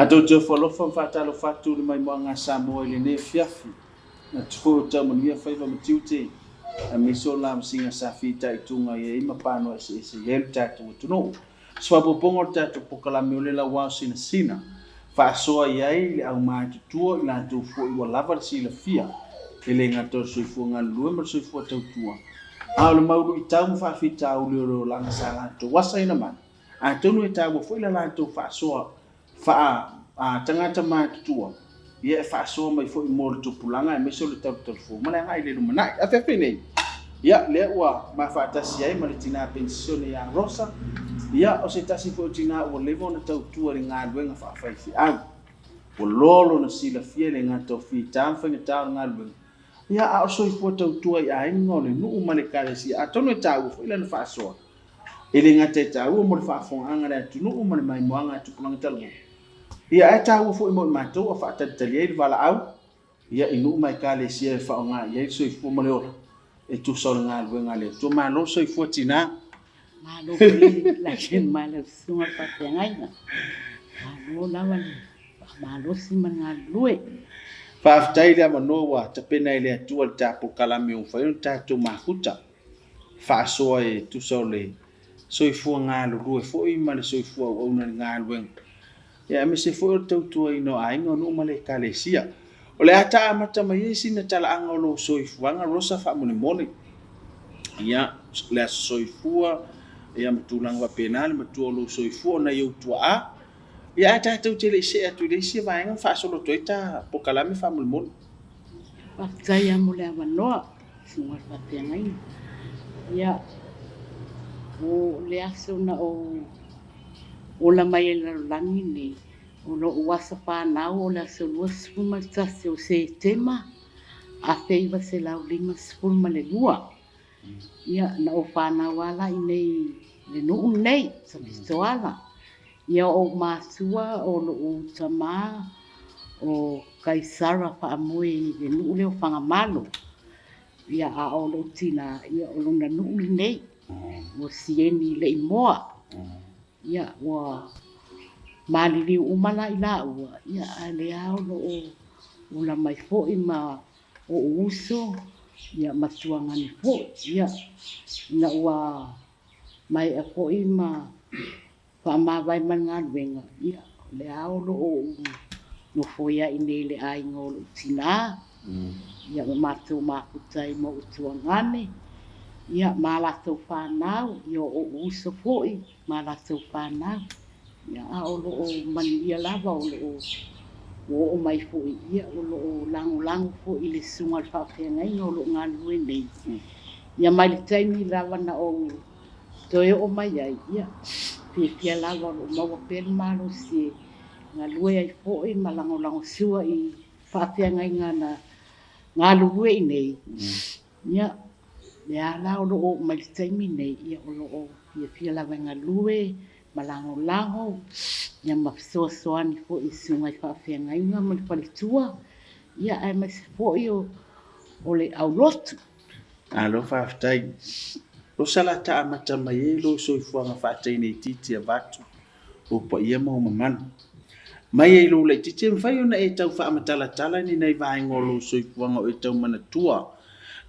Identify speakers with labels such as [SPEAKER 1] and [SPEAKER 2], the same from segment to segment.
[SPEAKER 1] Matou te folofa fatalo fatu le mai moanga Samoa le ne fiafi. Na tfo ta monia faiva matiute. A miso la msinga safita itunga ye ima pano se yel tatu tuno. Swapo pongo tatu pokala meole la wa sina. Fa soa yai le au mai tuo ila tu fo i lava si la fia. Ele ngato so fo nga luema so fo tautua. A le maulu i tau fa fita u le langa sala to wasa ina man. A tonu e tau fo ila la to fa soa fa tangata matutua ia fa so mai fo mo to pulanga me so le telefon mana ngai le mana a fe fene ia le wa ma fa tasi ai ma le tina pensione ya rosa ia o se tasi fo tina o levo na tautua le ngalwenga fa fa fi au o lolo na sila fie le ngato fi tam fa ngata ngalwenga ia a so fo tautua ia ngole nu ma le kale si a tono tau fo ila na fa so ele ngate tau mo le fa fo anga le tunu ma le mai moanga tu pulanga talo ia e tau fo mo matou a fa tatalia i vala au ia inu mai kale sia fa nga ia so fo mo le ora e tu so nga luenga le tu ma lo so fo tina
[SPEAKER 2] ma lo pili la chen ma le sunga pa te ngai na ma lo la ma lo si ma nga lue
[SPEAKER 1] fa tai le no wa te pena ile tu al tapu kala mi un fa un tatu ma huta fa so e tu so le so fo nga lo lue fo i ma le so fo o na nga luenga ya me se fo tautua ino ai ngonu male kalesia o le ata amata mai sina tala anga lo soifuanga rosa fa moni moni ya le soifua ya mtulang wa penal mtu lo soifua na yo tua ya ata tu tele se atu le se va nga fa solo toita pokalame fa moni moni
[SPEAKER 2] pa tsaya mole avanoa sunga fa te ngai ya o le aso na o la mai la langi ni o lo wasa pa na o la so lo sfuma tsa o se tema a feiva se la lima sfuma le lua ia na o fa na wala i nei le no nei sa pistoala ia o masua o lo tama o kaisara fa moi le no le fanga malo ia a o lo tina ia o lo na no nei o sieni le moa ia wa malili umala ila ua ia ale au lo o la mai fo i ma o uso ia matuanga ni fo ia na ua mai e fo i ma fa ma vai manga venga ia le au lo no fo ia i le ai ngolo tina ia ma tu ma kutai mo tuangane ia mala to fa nau yo o uso fo i mala to fa nau ia o lo mania lava o mai fo ia o lo lang fo i le sunga fa ngai o lo ngalue nei ia mai le taimi lava na o to o mai ai ia pia lava o mau pel malo si ngalue ai fo i malango sua i fa ngai ngana ngalue nei ia ia la o lo mai le taimi nei ia o lo pia lava ngalue malango ia mafsoasoani fo i sunga i whaawhiangaiunga ma le palitua ia ai mai se fo i o le au lotu.
[SPEAKER 1] Alo whaaftai. Lo sala ta amata mai e lo soifuanga whaatai nei titi a vatu o pa ia mau mamanu. Mai e lo le titi mwhai ona e tau whaamatala ni nei vaenga lo soifuanga o e tau mana tua.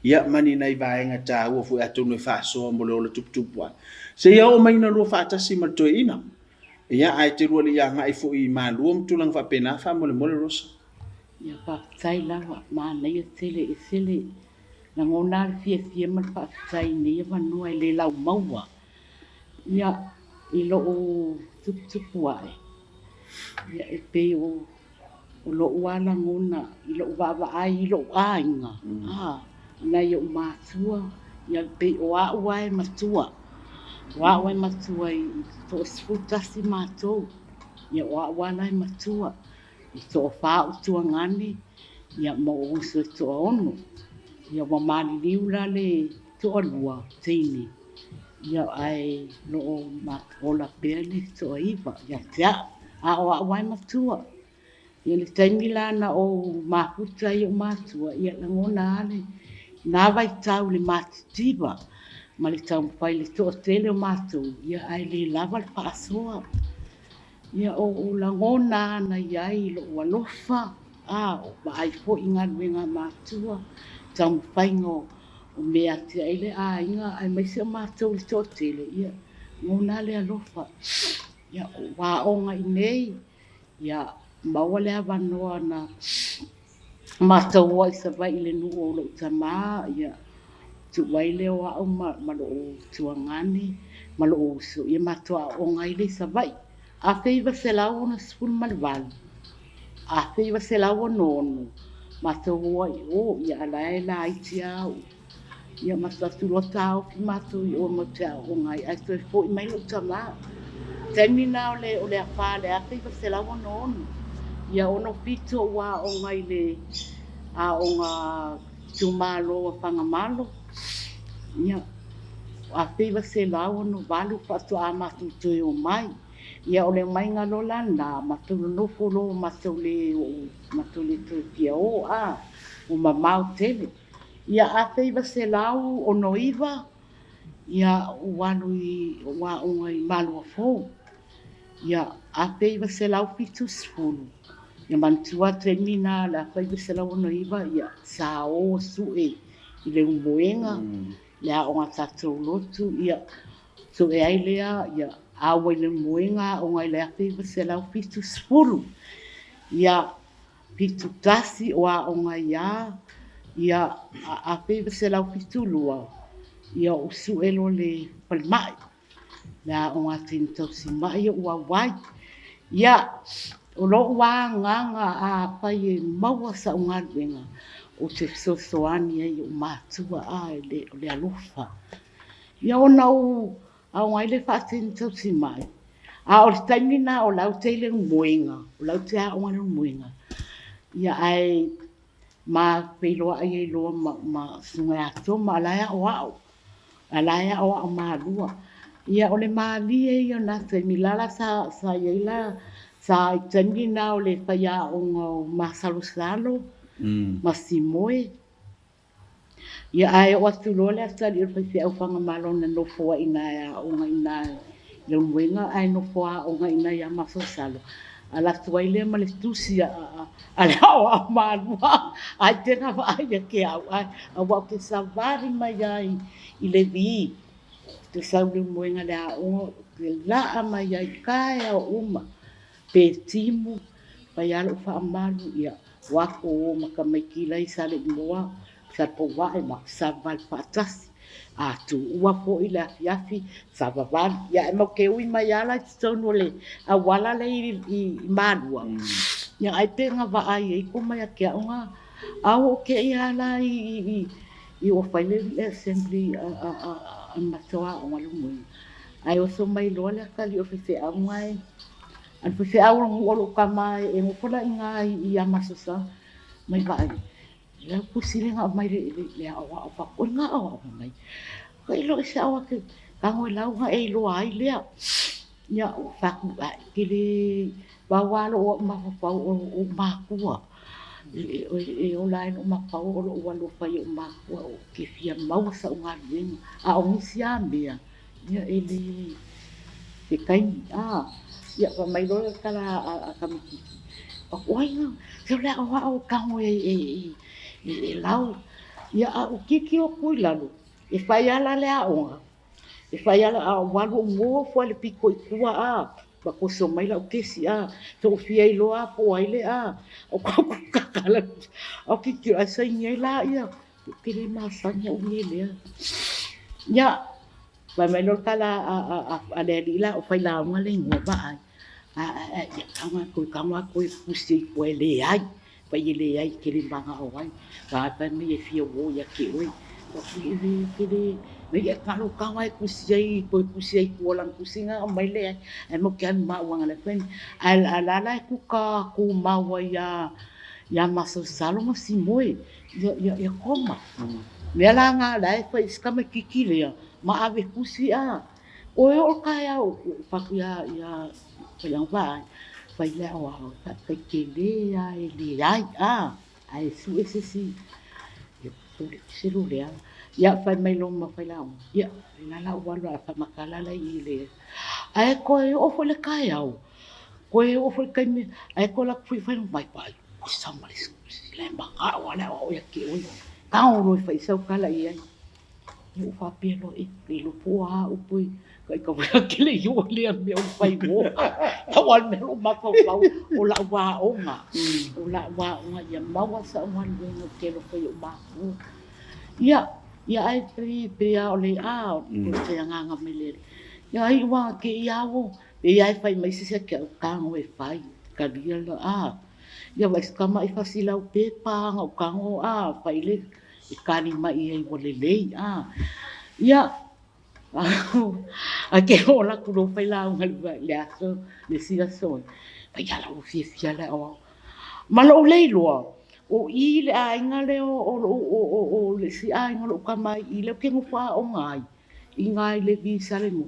[SPEAKER 1] Ia mani nei vaenga ta ua fu atonu e whaasoa mo le o le tuputupua. Se ia o maina lua whaatasi ma toe ina. Ia ai te rua li ia ngai fo i malua mtulang whapena wha mole rosa.
[SPEAKER 2] Ia whaatai lawa maa nei a tele e sele. Na ngona le fia man whaatai nei a vanua e le lau maua. Ia i lo o tuputupua e. Ia e pe o lo uala ngona i lo uwawa ai i lo ainga. Nei o mātua ia pe o a uai matua. Wa wai matua i to sfutasi matou ia wa wala matua i to fa utua ngani ia mo uso to ono ia wa mali liula le to alua tini ia ai lo ma ola pele to iva ia tia a wa wai matua ia le taimila na o mafuta ia matua ia ngona ale na vai tau le matitiva ma le tau whai le toa tele o mātou ia ai le lava le paasoa ia o lagona na iai lo alofa o vaai foʻi galuega matua taumafaiga o mea te ai le aiga ai maise o matou le toʻatele ia gona le alofa ia o aʻoga i nei ia maua le avanoa na mataua i savaʻi le nuu o loʻu tamā ia tuuai le o aʻu ma loo tuagani ma loo uso ia matou aʻoga ai le savaʻi afeiva selau ona 14 afeiva selau ono ono matou ua i o ia alae laiti au ia matatuloa taofi matou i o ma te aʻoga ai ai toe foʻi mai loʻu tamā taimina o le afā le afeiva selau ono ono ia ono fito ua aʻoga i le aʻoga tumālo fagamalo ia afeiva selau ono valu faatoʻā matou toe o mai ia o le maiga lo lana matou nonofo lo matou le toepia o o mamau tele ia afeiva selau ono iva ia ualu i ua aʻoga i maluafou ia afeiva selau fitu sefulu ia manatua taimina le afeiva selau ono iva ia sa o suʻe i le umuega le aʻoga tatou lotu ia suʻe ai lea ia aua i le umuega aʻoga i le afeiva selau fitu sefulu ia fitu tasi o aʻoga iā ia afeiva selau fitulua ia o suʻe lo le palemaʻi le aʻoga tini tausimaʻi ia ua auai ia o loʻu agaga afai e maua saʻugaluega o te fesoasoani ai o matua o le alofa ia ona aʻoga ai le faatini tausimaʻi o le taimina o lau te le umuega o lau te aʻoga le umuega ia ae ma peiloaʻi ai loa ma suga iā toma alae aʻoaʻo alae aʻoaʻo malua ia o le malie ia na taimilala sa iai la sa i taimina o le faiaʻoga o masalosalo ma simoe ia ae o atu loa le atali o le faifeʻau fagamalo na nofo aʻina e aʻoga ina le umuega ae nofo aʻoga ina iā masalosalo alatu ai lea ma le tusi a le aʻoaʻo malua ae tena vaai ke aʻu ai auaʻu ke savari mai ai i le vii te sau le umuega le aʻoga ke laʻa mai ai kae ao uma pe timu faia loʻu faamalu ia wako o makamaikila i sa le imoa sa pouaʻe ma sa vale faatasi atuua foʻi le afiafi sa vavali ia e mau ke ui mai ala i totonu o le auala le i malua ia ai pega vaai ai ko mai ake aʻoga au o keʻi ala i ua fai le assembly a matoa aʻoga le umuega ae oso mai loa le akali o feifeʻauga e ana feifeʻau o loo kama e gofolaʻiga i a masosa mai vaai le pusi le ngā mai le awa whakoi ngā awa mai. Ka ilo e se awa ke kango e lau ngā e ilo ai lea. Ia o whaku ai ke le wawalo o mawhapau o mākua. E o lai no mawhapau o lo walo whai o mākua o ke fia maua sa o ngā ruenga. A o ngisi a mea. Ia e le te kaini. Ia pa mai loa kala a kamikiki. O oinga. Se o lea o kango e lau ia o kiki o kui lalo e fai ala le aʻoga e fai ala a walu ngo fo le piko i kua ba ko so mai la o kesi to fia i loa po ai le o ko kakala o kiki a sai ngai la ia ke le masanya o ni le ia ba mai lo kala a le la o fai la nga le ngo ba ai kama ko pusi ko le ai pa ile ai ke le manga o ai ka pa mi e fia wo ya ke oi o ke le me ya ka lo ka ai kusi ai ko lan kusinga o mai le ai mo ke ma wanga le pen ala ku ka ku ma wa ya maso salo mo si moi ya koma me la nga la fa iska me kikile ya ma ave kusi o ka ya fa ya yang va fai le o fai ke le ai le ai su ese si yo pure se lo le ya fai mai lo ma fai la ya la wala fa makala la i le ai ko o fo le kai au koe o foi kai me ai ko la fui fai mai pai o sama le ma ka wala o ya ki o ka o ro fai sau kala ia o fa pelo e lo po a o pui kai ka wa ki le yo le me o fai mo ta wan me lo ma ko o la wa o nga ya ma wa sa wan we no ke lo fai o ma ia ai pri a o le a o te nga me le ia ai wa ke ia o e ai fai mai se ke ka ngo e fai ka dia la a ia vai ska mai fasila o pe pa ngo ka ngo a fai le e ka ni mai e wo le a ia a ke o la ku lo fai la o le aso le sia so pa ia la o fia la o ma lo le lo o i le a inga le o le si a inga lo ka mai i le ke ngo fa o ngai i ngai le vi sa le mo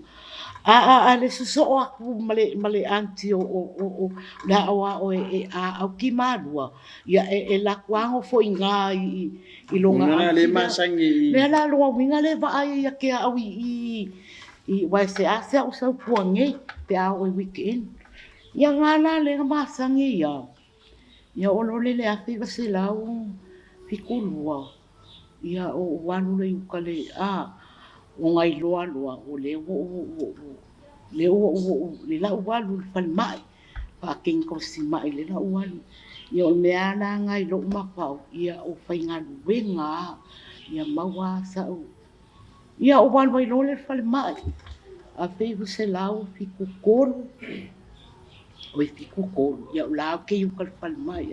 [SPEAKER 2] a le so aku male anti o la o e a au ki malua ia e la kwango fo inga i longa
[SPEAKER 1] ngana le masangi
[SPEAKER 2] le la lo winga le va ai ia ke au i vai se a se o so puange pe a o weekend ia ngala le masangi ia o lo le a fi va se la o fikulua ia o wanu le ukale a o ngai loa o le le la walu fal mai pa king ko si mai le la walu ia o me ana ngai lo ma pa ia o fai nga wenga ia mawa sa o ia o walu lo le fal mai a fei se la o fiku kolo o fiku kolo ia o la ke u kal fal mai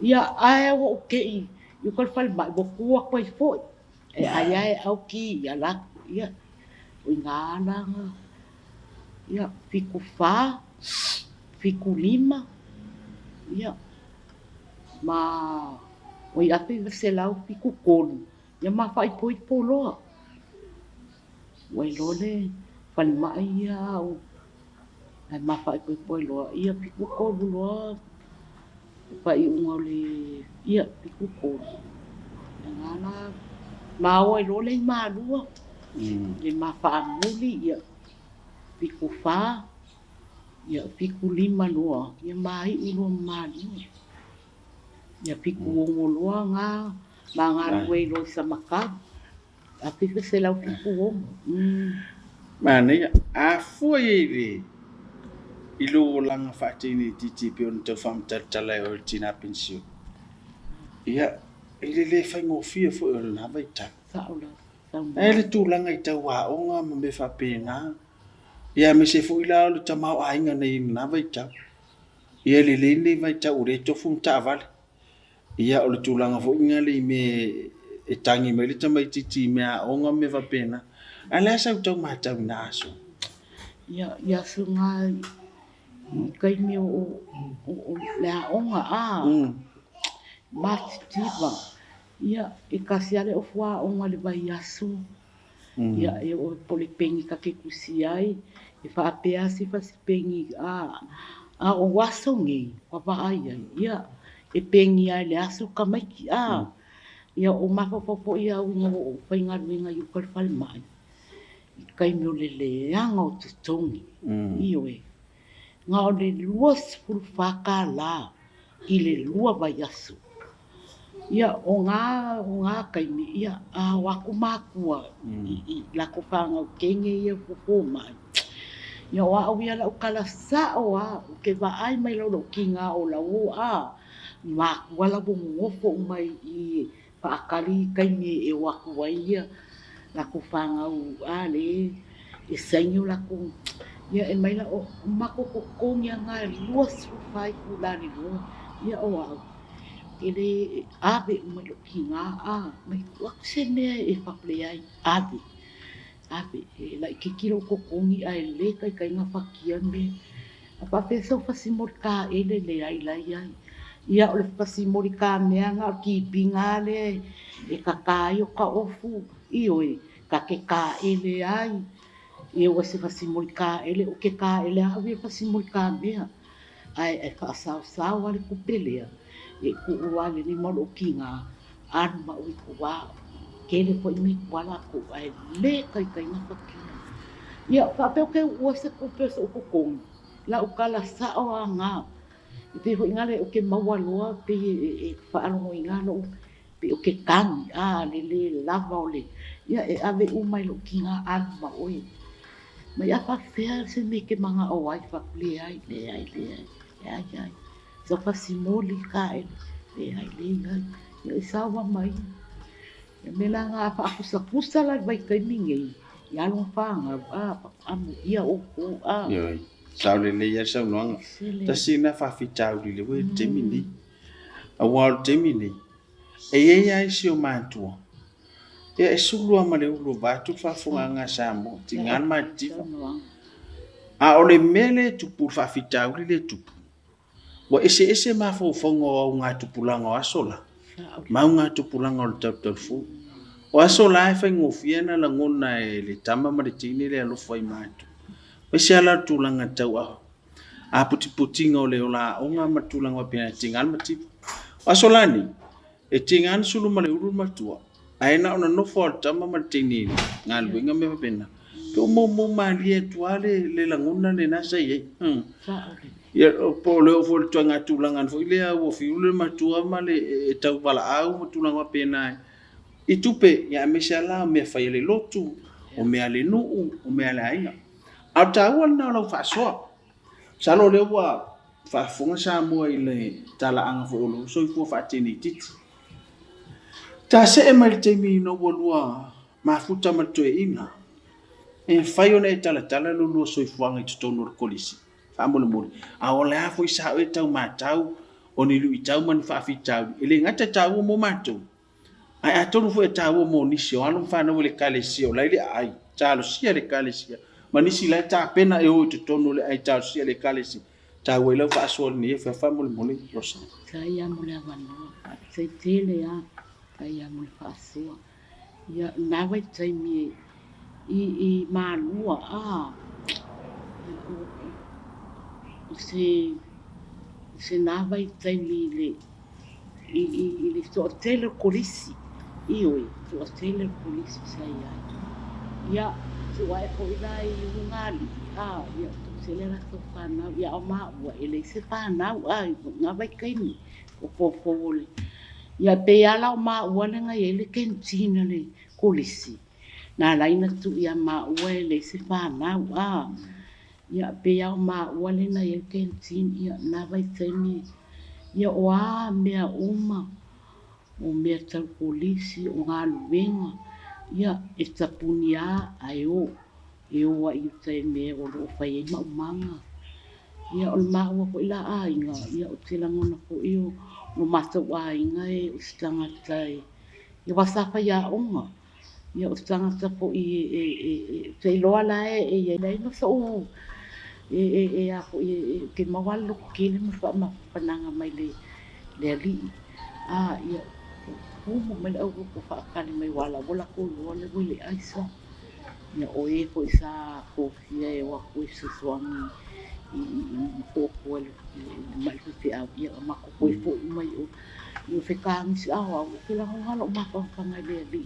[SPEAKER 2] ia ai o ke u kal fal mai bo kuwa ko foi e ai au ki ia la ia o ngala ia fiku fa fiku lima ia ma o ia pe se la fiku kon ia ma fai poi polo o lo le fal mai ia o ai ma fai poi lo ia fiku kon lo fai un le ia fiku kon ngala ma o lo le ma lua le ma fa muli ia piku fa ia piku lima lua ia mai ulo ma ia piku ngolua nga nga we lo samaka a piku se la piku o
[SPEAKER 1] mane a foi ilo langa fa tini titi pe on te fam tala o tina pensio ia ile le fa ngofia fo o na vai ta
[SPEAKER 2] saula
[SPEAKER 1] ele tu langa i tau wa onga me fa pena ia me se fo ila o tama o ainga nei na vai ta ia le vai ta ure to fum ta val ia o tu langa fo inga le me e tangi me le tama i titi me a onga me fa pena ala sa u tau mata na so
[SPEAKER 2] ia sunga kai mi o le onga matitiva ia e kasiale o fua onga le vai asu ia e o polipengi ka ke kusiai e fa apea si fa si pengi a o wasongi wa va ai ia e pengi ai le asu ka mai ia o mafofo ia o fainga winga yu kal fal mai kai mi o le anga o tutongi io e nga o le luas ful faka la i le lua vai asu ia o nga kai mi ia a waku makua i la ko fanga o kenge ia fofo mai ia wa o ia la o kala sa o ke va ai mai lo kinga o la o ma wala bo ngofo mai i pa akali kai mi e waku ia la ko fanga o ale e senyo la ko ia e mai la o mako ko nya nga luas fai ku la ni lo ia o ele ave uma kinga mai waksene e faplei ave la kikiro ko kongi ai le kai nga fakia me apa peso fasimorka ele le ai ia o le fasimorka me nga ki pingale e kakayo ka ofu io ka ke ka ele ai e o se fasimorka ele o ke ka ele ave fasimorka me ai fa sa ale kupelea e ku wale ni mo kinga arma o ku wa kele foi me wala ku ai le kai na fakia ia fa pe ke o se ku pe so ku kom la o kala sa o nga pe ho ngale o ke maua loa pe e whaarongo i ngano pe o ke kangi le lava o le ia e ave umai lo ki ngā alma oi mai a whawhea se me ke manga o ai whakule ai le ai sa whasimoli ka e le ai ia e sawa mai ia me la ngā whaakusa la vai kai mingei ia long whanga amu ia o
[SPEAKER 1] Yoi. Sao le ia sao noanga. Ta sina whawhitau li le we temini. A wal temini. E ai si o mātua. Ia e sulua ma le ulo vatu whafunga ngā samo. Tingan mai tifa. A o le mele tupu whawhitau li le tupu. Wa ese ma whauwhongo o ngā tupulanga o asola. Mau ngā tupulanga o le tau fu. O asola e whai ngofiana la ngona e le tama ma le tini le alofa i mātu. Wa se ala tulanga tau aho. A puti-putinga o le o la onga ma tulanga wa pina tingan ma tipu. O asola ni, e tingan sulu ma le uru matua. Aina ona nofo al tama ma le tini ni. Ngā luenga me wa pina. Ke o mo ma lia tuale le langona le nasa iei. Ia po le o fo le tuanga tulanga fo ile a wo fiule matua ma le e tau wala au ma tulanga wa pina I tupe ya me se ala me fai le lotu o me ale nu o me ale aina au taua na lo fa so sa lo le wa fa fonga sa mo ile tala anga fo lo so I fo fa tini titi ta se e mal te mi no wo lua ma futa ma to ina e fai ona e tala lo lo so I fo anga to no kolisi fa mo le mo a o le fo sa e tau ma tau o ni lu I tau man fa fi tau ile ngata tau mo ma to ai atonu fu eta wo mo ni sio anu fa no le kale sio la ile ai talo sia le kale sia manisi la ta pena e o te tonu le ai talo sia le kale sia ta we lo fa so ni fa fa mo le rosa
[SPEAKER 2] sai amo le vano sai tele ya sai amo le fa so ya na vai sai mi I malua se na vai sai mi le I le so tele kolisi io so tele kolisi sai ai ia so ai ko ila I ungali ia se le ra so fana ia o ma wa ele se fana ai nga vai kai ni o po le ia pe ala o ma wa nga ele kentina le kolisi na laina tu ia ma wa ele se fana ia pe ia o ma wa le na ele kentin ia na vai sai ni ia oa mea uma o mea tau polisi o ngā luenga ia e tapuni ai o e oa I utai mea o lo whai e maumanga ia o le maua ko ila ainga ia o te langona ko I o matau ainga e o stanga tai ia wasafa ia onga ia o stanga tapo I te iloa la e nei no sa o a ko ke mawalo kile mo fa ma pananga mai le ali ia mo mai au ko fa kali mai wala ko wala wile aisa ia o ko isa ko fia e wa ko isa swami I ko mai ko te au ia ma ko fo mai o fe kang si au ke la ho halo ma ko ngai le ali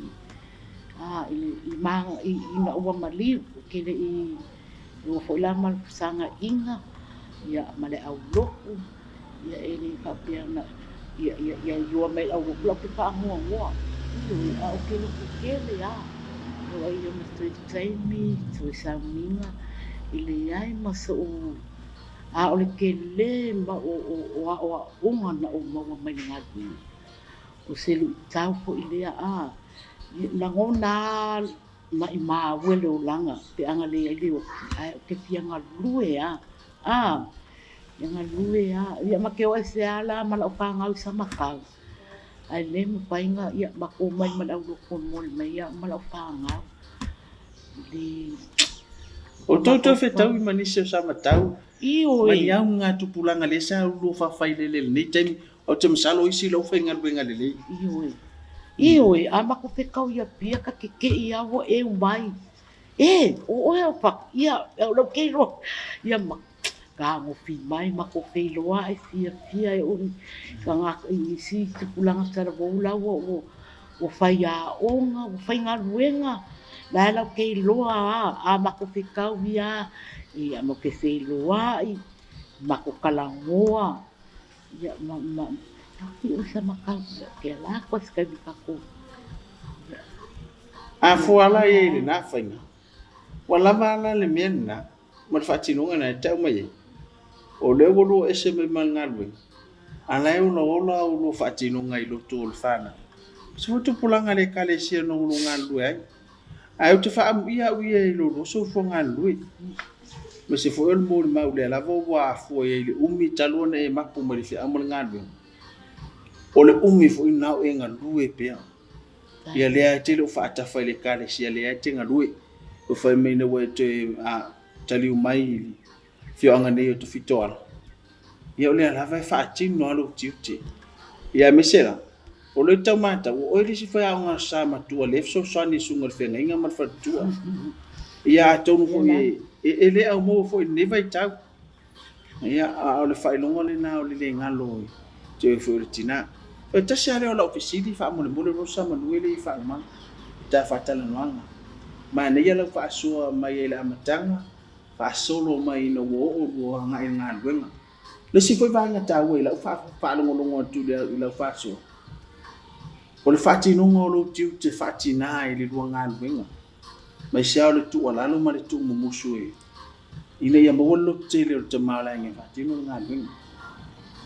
[SPEAKER 2] I ma I na o mali ke le o fo la mal sanga inga ia male au loku ia ele ka piana ia yo mai au loku pa mo ia o ke loku ke le o ai yo me street traimi to sa minga ile ai ma so o le ke le ma o ngana o ma mai ngati o se lu tau fo ile na ngona mai ma wele o langa pe anga le o ke fianga lue nga lue ia ma ke o se ala ma la pa nga sa makau ai le mo painga ia ma ko mai ma au ko mo mai ia ma la pa nga le
[SPEAKER 1] o toto fe tau I manisi sa matau
[SPEAKER 2] io
[SPEAKER 1] mai au nga tupulanga le sa lu fa fai le ni tem o te msalo isi lo fa nga le
[SPEAKER 2] io ama ko fe kau ia pia ka ke ia wo e mai o pa ia lo ke ro ia ma ka mo fi mai ma ko fe lo ai fia e un ka nga I si te pulanga sa ro la wo fai a onga wo fai nga luenga la la ke loa a ma ko fikau ia ia mo ke fe loa i ma ko kalangoa ia ma ki usa ma ka ke la ko ska bi ka ko
[SPEAKER 1] a fuala ye le na faina wala mala le miena ma fatinunga na tau mai o le wolo ese me mangalwe ala e ulo ulo fatinunga i lo tol fana so tu pulanga le kale sia no ulo ngalwe ai te fa ia ia i lo so fo ngalwe me se fo el mo ma ule la vo wa fo ye le umi talona e mapu ma le fi amol ngalwe o le umi fo ina o enga lue pe ia le te lo fa ta fa le kale sia le te ngalwe o fa me ne we te a tali mai fio anga ne to fitola ia le la va fa ti no lo tiuti ia mesela o le tamata o le si fa nga sa ma tu le so so ni sunga fe nga ma fa tu ia tonu fo e le au mo fo ne vai tau ia a le fa longo le na o le ngalo te fo le tina e ta sa le o la ofisili fa mo le rosa ma le fa ma ta fa tala noanga ma ne ia la fa so mai le amatanga fa solo mai no o nga nga wenga le si foi va nga ta we la fa longo tu le la fa so o le fati nunga o lo tiu te fati na i le luanga luenga. Mai siao le tu alalo ma le tu mumusu e. Ina ia mawalo te le o te maala inge fati nunga luenga.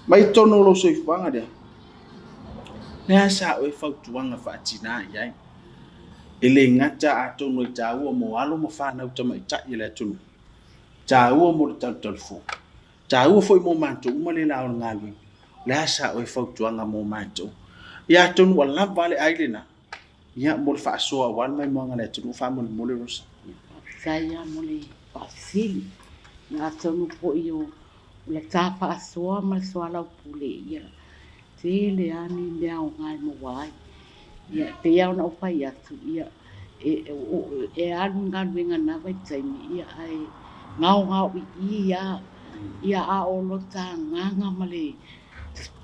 [SPEAKER 1] Mai tono lo so ifanga dea. Nea sa o e fautuanga fati na iai. Ele ngata a tono e ta ua mo alo mo whanau tama i ta i le tunu. Ta ua mo le tau talfu. Ta ua foi mo manto umale la o ngā luenga. Nea sa o e fautuanga mo manto. Ya tun wala vale ailena ya mol fa so wan mai mo ngale tu fa mol mol rosa
[SPEAKER 2] saya mole pasili na tonu po io la tafa so ma so ala pule ia te le ani le au ngai mo wai ia te ia na fa ia tu ia e alu ngal wenga na vai taimi ia ai ngau ia a o lo ta nganga male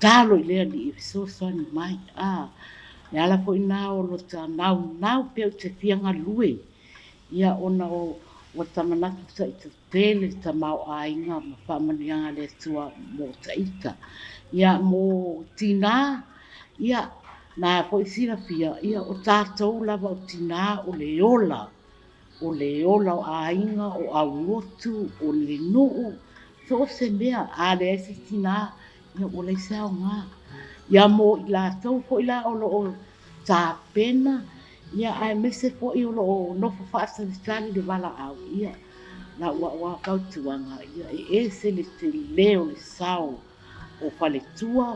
[SPEAKER 2] talo i lea ni so ni mai e ala po ina o lo ta nau pe te fianga lue ia ona o tamanatu sa i te tele ta mau ainga ma whamanianga le tua mo ta ita ia mo tina ia na po i sira fia ia o tātou lava o tina o leola o ainga o auotu o le nuu so se mea a le esi tina ia o le sao ngā. Ia mo i la tau fo i la o lo o tā pena. Ia ai mese fo i o lo o nofo whaasalisani le wala au. Ia na ua kautuanga. Ia e se le te leo le sao o whale tua.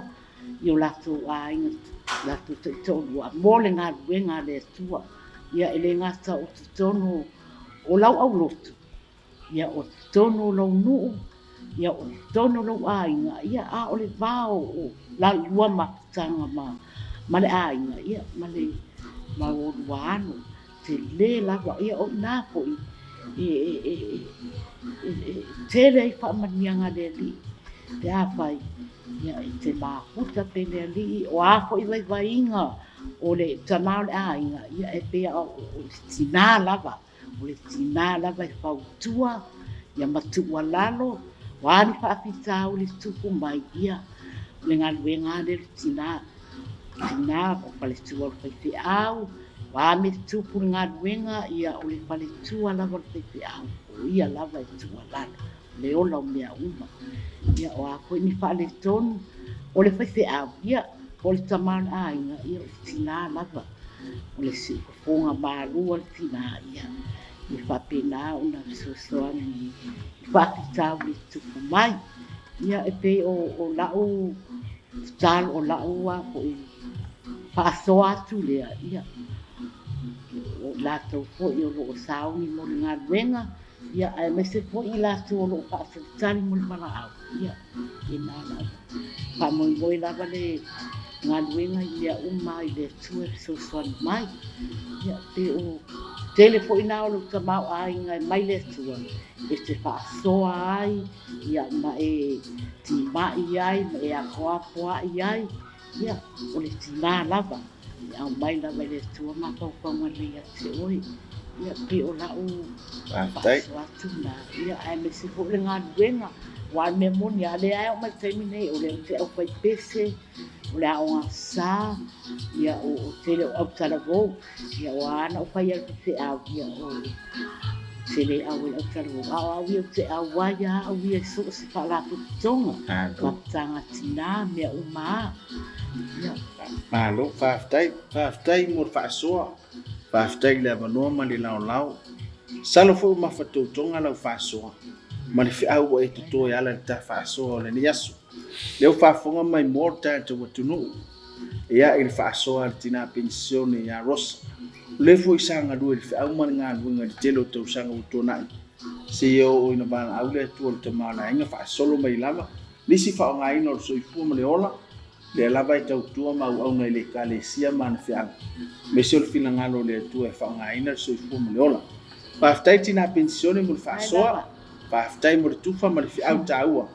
[SPEAKER 2] I o lato a inga lato te tonu. A mole ngā ruenga le tua. Ia ele ngata o te tonu o lau au lotu. Ia o te tonu o lau nuu. Ia o tono lo ainga ia a o le vao o la lua matanga ma le ainga ia ma o luano te le lava ia o na po te le fa manianga le li te a fai ia te mahuta pe le li o a fo i vai inga o le tamau le ainga ia e pe o tina lava e fautua ia matua lalo wani whaapita o le tuku mai ia le ngā luenga le tina o pale tua o whaifi au wa me tupu le ngā luenga ia o le pale tua lava le whaifi au o ia lava e tua lalo le ola o mea uma ia o a koe ni whaale tonu o le whaifi au ia o le tamana ainga ia o le tina lava o le si fonga marua le tina ia i whapena o na sosoani whakita o le tuku mai ia e pe o lau talo o lau a po i whaasoa atu lea ia o lato po i o loo sauni mo le ngā ruenga ia ai mese po i lato o loo whaasalitari mo le mara au ia e nana whamoimoi lava le ngā ruenga ia uma i le tue sosoani mai ia pe o tele po ina o ta mau ai ngai mai le tua e te whaasoa ai ia ma e ti mai ai ma e a koa ai ia o le tina lava ia o mai lava le tua ma kau kau ma le ia te oi ia pe o la o
[SPEAKER 1] tai
[SPEAKER 2] atu na ia ai me se fo le ngā duenga wa me moni a le ai o mai taimi nei o le te au pai pese o le o sa ia o te le au tala vo ia o ana o pai al te au ia o se le au le au tala vo au ia te au waia au ia so se fa la tu tonga ka tanga tina me o ma ia
[SPEAKER 1] malo faftai mo faasoa faftai le avanoa ma le laolao salo fo ma fatotonga lau faasoa ma le fiau o e tuto e ala le ta faasoa o le ni aso leo faafonga mai morta te watunu ia il faasoa le tina pensione ia rosa le fo isanga lu le fiau ma nga lunga le telo to sanga utona se o ina bana au le tu le tamala inga faasolo mai lava nisi fa nga ino so ifu ma le ola le lava i tau tua ma au ngai le kale sia man fiang me se o fila ngalo le tu e fa nga ina so ifu ma le ola pa aftai tina pensione mo fa soa pa aftai mo tu fa ma le fiau taua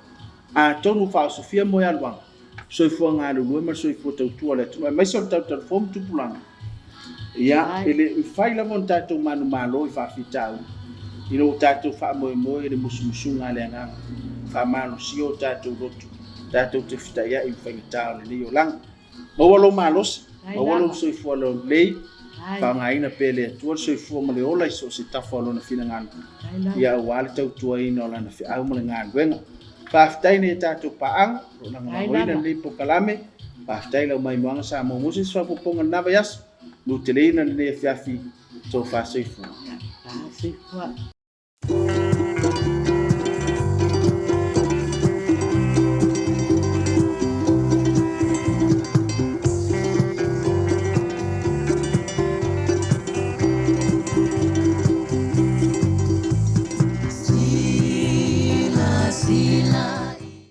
[SPEAKER 1] a tonu fa sofia mo ya luang so ifu nga lu ma so ifu tau tua le tu mai so tau fom tu pulang ia ele fai la mon tatu manu malo i fa fitau ino tatu fa mo le musu nga le nga fa manu sio tatu rotu tatu te fita ia i fa tau le yo lang mo walo malos mo walo so ifu lo lei fa nga ina pele tu so ifu mo le ola so se tafa lo na fina ngan ia wal tau tua ino la na fi au mo ngan wenga fa fita ni tatu pa ang na nga mo ina li po kalame pa fita la mai mo sa mo musi so po ponga na bayas no telena le fiafi so fa so ifu
[SPEAKER 2] se